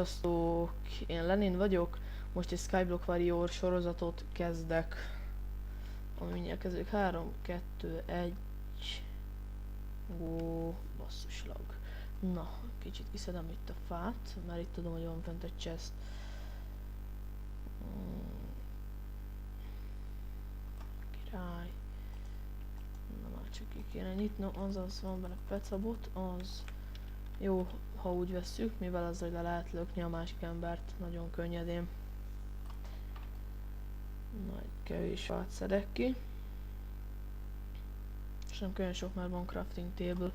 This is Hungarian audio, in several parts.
Sziasztok! Én Lenin vagyok, most egy Skyblock Warrior sorozatot kezdek, ami mindjárt kezdődik. 3, 2, 1, go, basszuslag. Na, kicsit kiszedem itt a fát, mert itt tudom, hogy van fent egy chest. Király. Na már csak ki kéne nyitnom, azaz van benne pecabot, az jó, ha úgy vesszük, mivel azzal le lehet lökni a másik embert nagyon könnyedén. Nagy kevés fát szedek ki. És nem külön sok, mert van crafting table.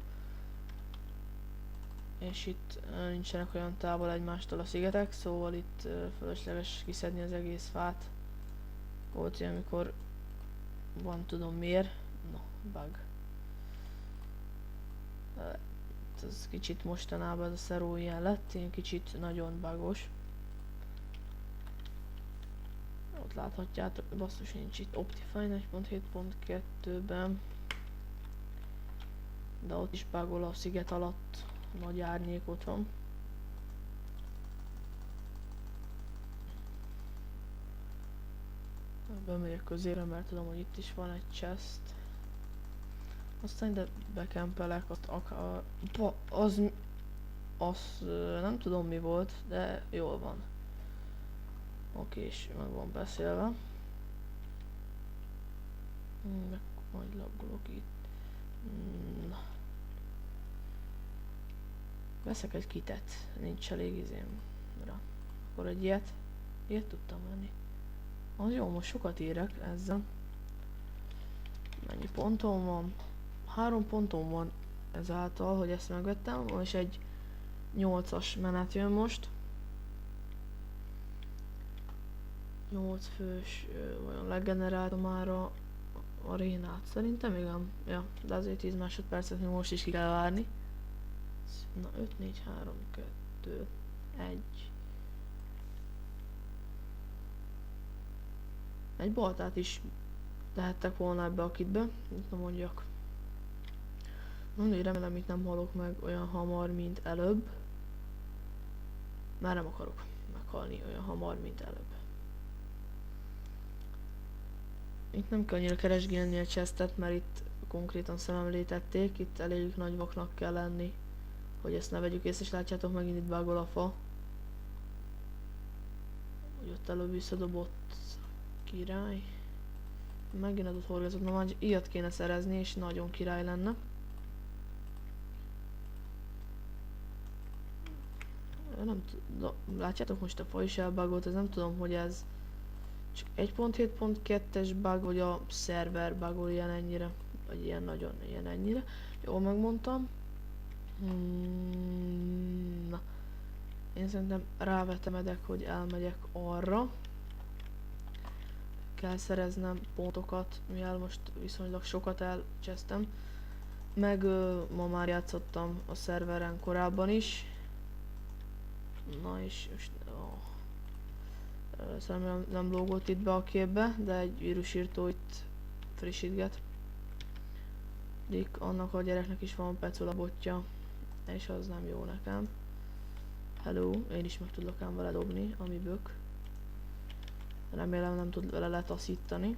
És itt nincsenek olyan távol egymástól a szigetek, szóval itt fölösleges kiszedni az egész fát. Volt olyan, amikor van, tudom miért. No, bug. Ez kicsit mostanában ez a szeró ilyen lett, ilyen kicsit nagyon bugos. Ott láthatjátok, basszus nincs itt Optifine 1.7.2-ben. De ott is bugol a sziget alatt, nagy árnyék ott van. Bemegyek közére, mert tudom, hogy itt is van egy chest. Aztán ide bekempelek, az nem tudom mi volt, de jól van. Oké, és meg van beszélve. Meg majd laggolok itt. Na. Veszek egy kitet, nincs elég izémra. Akkor egy ilyet tudtam venni. Az jó, most sokat érek ezzel. Mennyi pontom van? 3 pontom van ezáltal, hogy ezt megvettem, és egy 8-as menet jön most. 8 fős, vajon legeneráltam már a arénát? Szerintem igen. Ja, de azért 10 másodpercet még most is ki kell várni. Na 5, 4, 3, 2, 1. Egy baltát is lehettek volna ebbe a kitbe, mit nem mondjak. Mondjuk remélem itt nem halok meg olyan hamar, mint előbb. Már nem akarok meghalni olyan hamar, mint előbb. Itt nem kell annyira keresgélni a chestet, mert itt konkrétan szememlítették, itt elég nagy vaknak kell lenni, hogy ezt ne vegyük észre, és látjátok, megint itt bugol a fa. Hogy ott előbb visszadobott király. Megint adott horgázott, na már ilyet kéne szerezni, és nagyon király lenne. Nem látjátok, most a fa is elbugolt, ez nem tudom, hogy ez csak 1.7.2-es bug, vagy a szerver bugol ilyen ennyire, vagy ilyen nagyon ilyen ennyire. Jól megmondtam. Na. Én szerintem rávetemedek, hogy elmegyek arra. Kell szereznem pontokat, mivel most viszonylag sokat elcsesztem. Meg ma már játszottam a szerveren korábban is. Na és most szerintem nem lógott itt be a képbe, de egy vírusírtó itt frissítget. Annak a gyereknek is van pecula botja, és az nem jó nekem. Hello, én is meg tudok ám vele dobni, ami bök. Remélem nem tud vele letaszítani.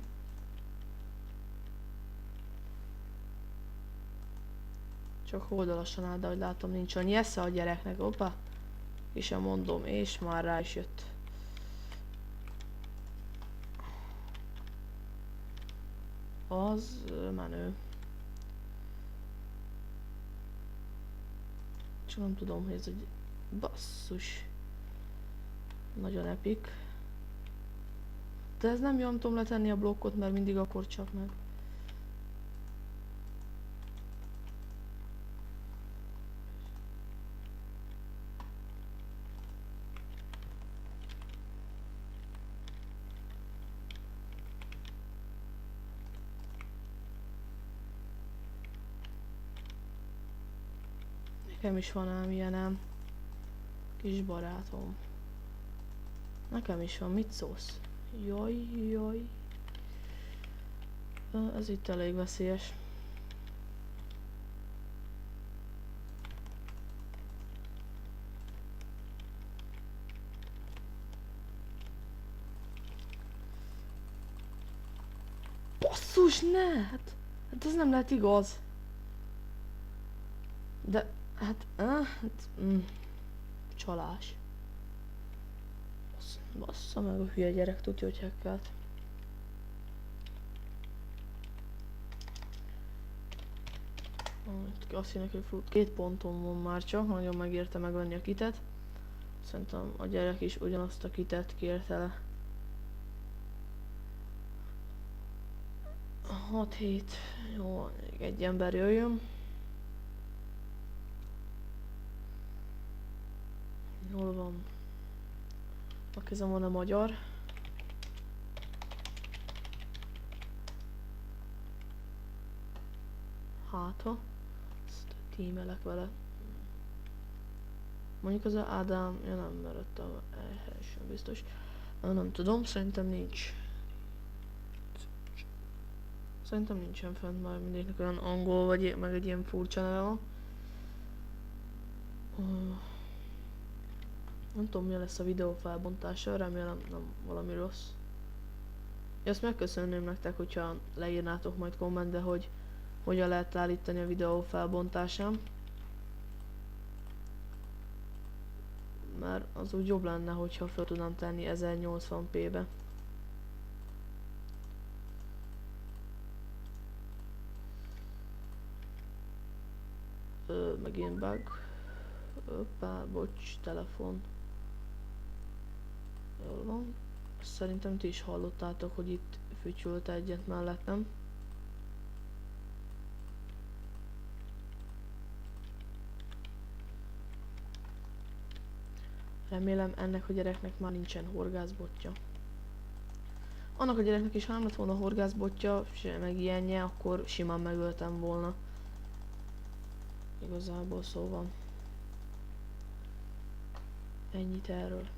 Csak oldalasan áll, de hogy látom nincs annyi esze a gyereknek, hoppá. És sem mondom, és már rá is jött. Az menő. Csak nem tudom, hogy ez egy basszus. Nagyon epic. De ez nem jó, nem tudom letenni a blokkot, mert mindig akkor csap meg. Nekem is van ám ilyenem. Kis barátom. Nekem is van, mit szólsz? Jaj, jaj. Ez itt elég veszélyes. Basszus, ne! Hát ez nem lehet igaz. De, csalás. Bassza meg a hülye gyerek, tudja, hogy hackelt. Azt hinnek, hogy fruit. 2 ponton van már csak, nagyon megérte megvenni a kitet. Szerintem a gyerek is ugyanazt a kitet kérte le. 6-7. Jó, egy ember jöjjön. Jól van. A kezem van a magyar. Hátha. Ezt tímelek vele. Mondjuk az a Ádám, ja nem, mert ott a sem biztos. Nem tudom, szerintem nincs. Szerintem nincsen fent, már mindegyiknek olyan angol vagy meg egy ilyen furcsa neve van. Nem tudom, mi lesz a videó felbontása, remélem nem valami rossz. Ezt megköszönném nektek, hogyha leírnátok majd kommentbe, hogy hogyan lehet állítani a videó felbontásán. Mert az úgy jobb lenne, hogyha fel tudnám tenni 1080p-be. Megint bug. Hoppá, bocs, telefon. Jól van. Szerintem ti is hallottátok, hogy itt fütyült egyet mellettem. Remélem ennek a gyereknek már nincsen horgászbotja. Annak a gyereknek is, ha nem lett volna horgászbotja, meg ilyenje, akkor simán megöltem volna. Igazából szóval. Ennyit erről.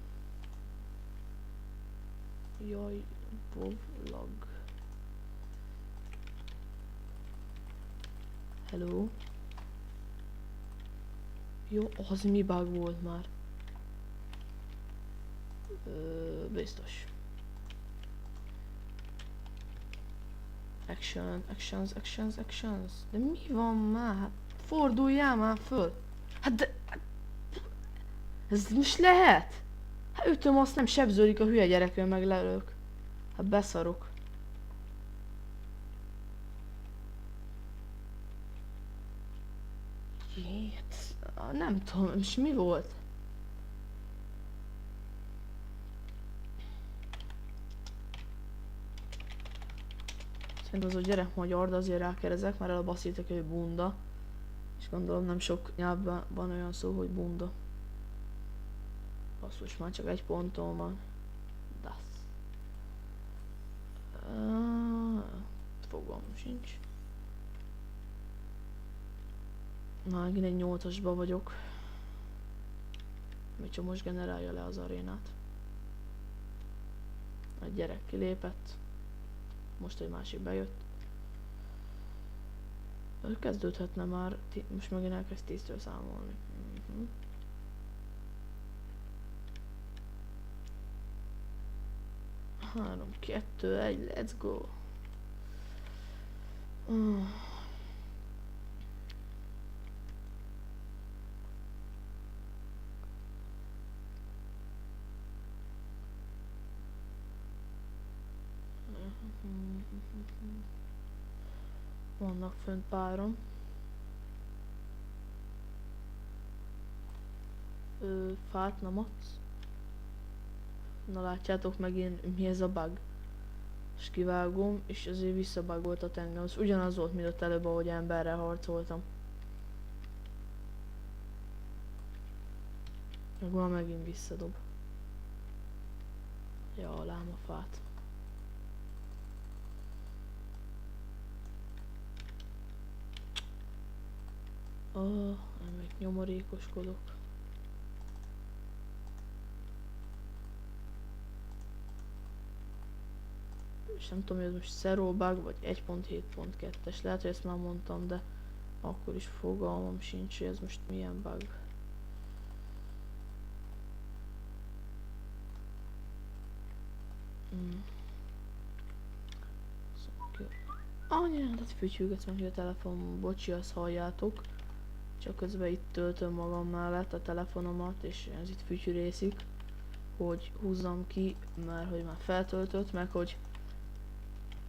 Jaj, vlog. Hello. Jó, az mi bug volt már? Biztos. Actions. De mi van már? Hát forduljál már föl. Hát de... Ez most lehet? Hát ütöm, azt nem sebződik a hülye gyerekről, meg lelök. Hát beszarok. Jét, nem tudom, és mi volt? Szerintem az a gyerek magyar, de azért rákérdezek, mert előbb azt hittek, hogy bunda. És gondolom nem sok nyelvben van olyan szó, hogy bunda. Basszus, már csak egy ponton van. Dasz. Fogalmam sincs. Megint egy 8-asba vagyok. Micsoda most generálja le az arénát. A gyerek kilépett. Most egy másik bejött. Kezdődhetne már, most megint elkezd 10-től számolni. 3, 2, 1, let's go! Vannak fönt párom. Fát nem adsz? Na látjátok megint mi ez a bug. És kivágom, és azért visszabugoltat engem. Ez ugyanaz volt, mint ott előbb, ahogy emberrel harcoltam. Meg már megint visszadob. Ja, lám a fát. Meg nyomorékoskodok. És nem tudom, hogy ez most zero bug vagy 1.7.2-es. Lehet, hogy ezt már mondtam, de akkor is fogalmam sincs, hogy ez most milyen bug. Annyira hát fütyülgetem, hogy a telefon, bocsi, azt halljátok. Csak közben itt töltöm magam mellett a telefonomat, és ez itt fütyülészik, hogy húzzam ki, mert hogy már feltöltött, meg hogy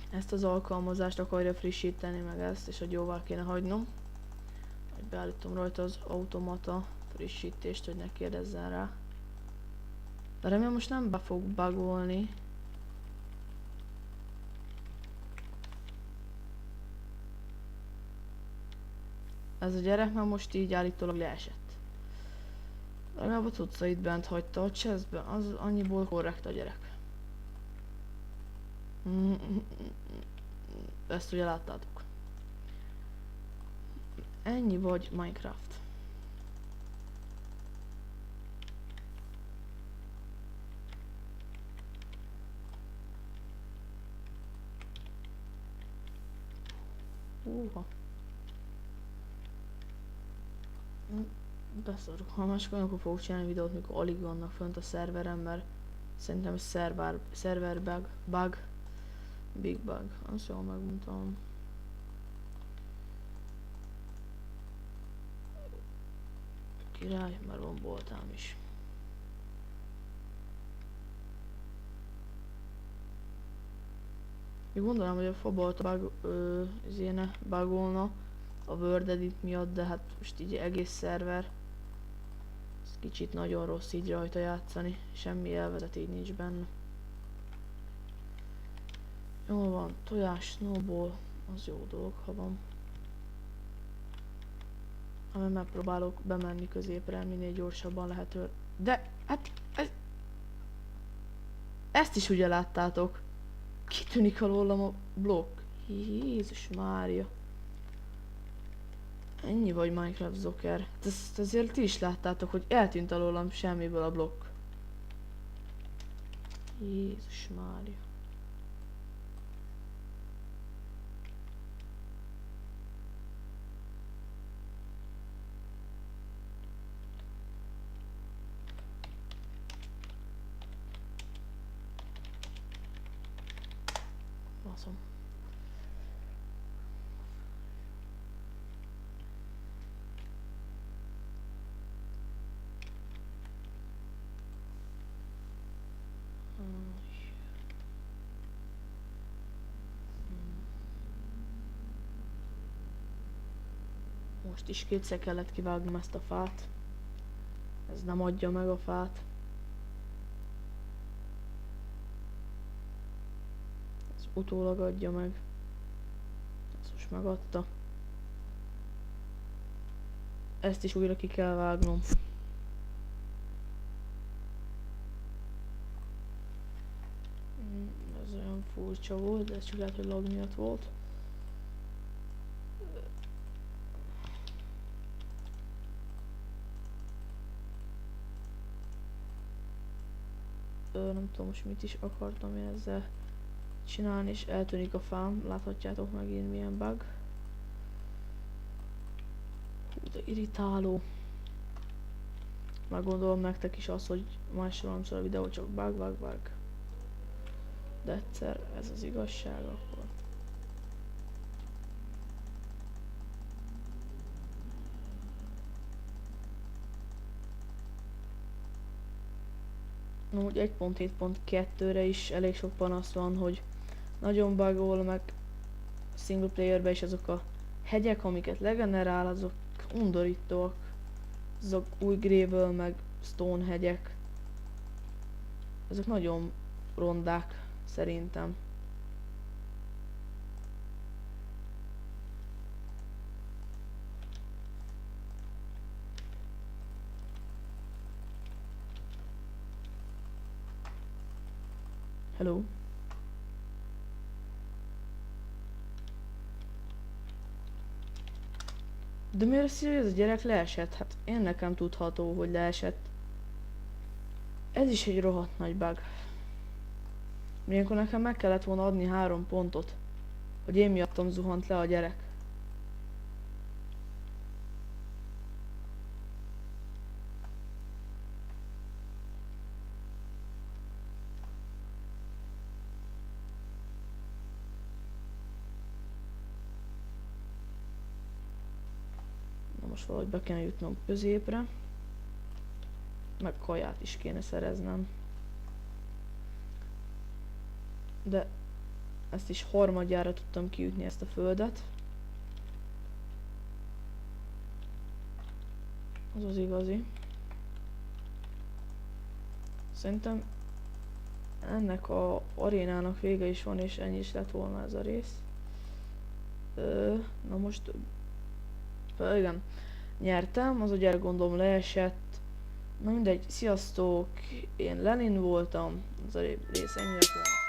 ezt az alkalmazást akarja frissíteni, meg ezt, és hogy jóvá kéne hagynom. Hogy beállítom rajta az automata frissítést, hogy ne kérdezzen rá. De remélem most nem be fog bugolni. Ez a gyerek már most így állítólag leesett. Legalább a cuccait bent hagyta a chestben, az annyiból korrekt a gyerek. Ezt ugye láttátok. Ennyi vagy Minecraft. Húha. Beszarok. Ha máskor akkor fogok csinálni videót, mikor alig vannak fönt a szerveren, mert szerintem szerver bug, big bug. Azt jól megmondtam. Király, mert van boltám is. Én gondolom, hogy a fabolt izéne bugolna a Word Edit miatt, de hát most így egész szerver. Ez kicsit nagyon rossz így rajta játszani, semmi élvezet így nincs benne. Jól van, tojás, snowball, az jó dolog, ha van. Amivel megpróbálok bemenni középre, minél gyorsabban lehető. De, hát, ezt is ugye láttátok. Kitűnik alólam a blokk. Jézus Mária. Ennyi vagy Minecraft Zoker. Ezt azért ti is láttátok, hogy eltűnt alólam semmiből a blokk. Jézus Mária. Baszom. Most is kétszer kellett kivágnom ezt a fát. Ez nem adja meg a fát. Ez utólag adja meg. Ez most megadta. Ezt is újra ki kell vágnom. Ez olyan furcsa volt, de ez csak lehet, hogy lag miatt volt. Nem tudom most mit is akartam én ezzel csinálni, és eltűnik a fám. Láthatjátok megint milyen bug. Hú, de irritáló. Már gondolom nektek is az, hogy másodszor a videó csak bug. De egyszer ez az igazság akkor. Úgy 1.7.2-re is elég sok panasz van, hogy nagyon bugol, meg single playerbe is azok a hegyek, amiket legenerál, azok undorítóak. Azok új gravel meg stone hegyek. Ezek nagyon rondák szerintem. Hello. De miért azt írja, hogy ez a gyerek leesett? Hát én nekem tudható, hogy leesett. Ez is egy rohadt nagy bug. Ilyenkor nekem meg kellett volna adni 3 pontot, hogy én miattam zuhant le a gyerek. most valahogy be kéne jutnom középre. Meg kaját is kéne szereznem. De ezt is harmadjára tudtam kiütni ezt a földet. Az az igazi. Szerintem ennek a arénának vége is van, és ennyi is lett volna ez a rész. Na most... igen. Nyertem, az a gyere gondolom leesett. Na mindegy, sziasztok, én Lenin voltam, az a rész ennyi lett volna.